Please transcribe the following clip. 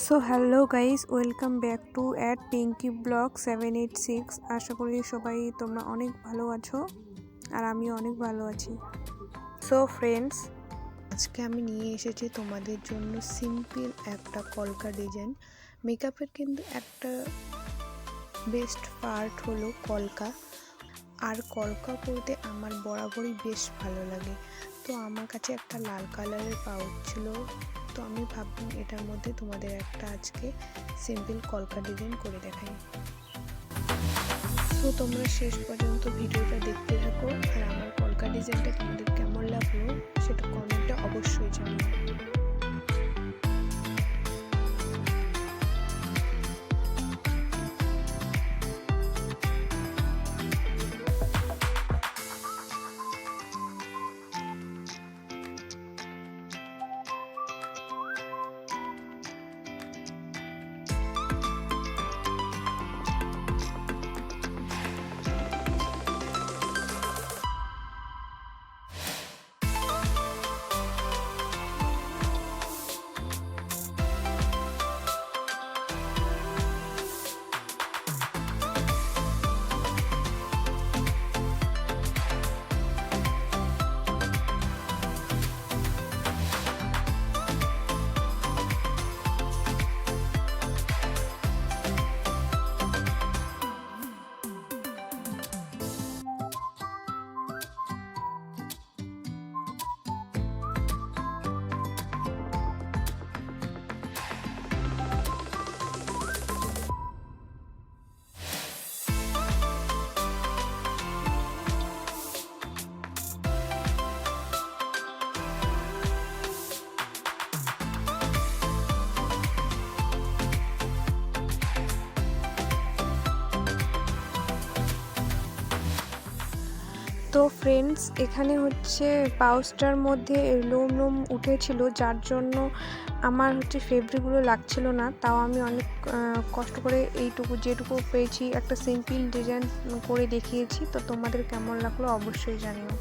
So hello guys, welcome back to at Pinky blog 786। আশা করি সবাই তোমরা অনেক ভালো আছো আর আমিও অনেক ভালো আছি। সো ফ্রেন্ডস, আজকে আমি নিয়ে এসেছি তোমাদের জন্য সিম্পল একটা কলকা ডিজাইন। মেকআপের কিন্তু একটা বেস্ট পার্ট হলো কলকা, আর কলকা করতে আমার বরাবরই বেশ ভালো লাগে। তো আমার কাছে একটা লাল কালারের পাউচ ছিল, তো আমি ভাবলাম এটার মধ্যে তোমাদের একটা আজকে সিম্পল কলকা ডিজাইন করে দেখাই। তো তোমরা শেষ পর্যন্ত ভিডিওটা দেখতে থাকো, আর আমার কলকা ডিজাইনটা তোমাদের কেমন লাগলো সেটা কমেন্টে অবশ্যই জানাও। তো ফ্রেন্ডস, এখানে হচ্ছে পাউচটার মধ্যে লোম লোম উঠেছিল, যার জন্য আমার হচ্ছে ফেব্রিকগুলো লাগছিল না। তাও আমি অনেক কষ্ট করে যেটুকু পেয়েছি একটা সিম্পল ডিজাইন করে দেখিয়েছি। তো তোমাদের কেমন লাগলো অবশ্যই জানিও।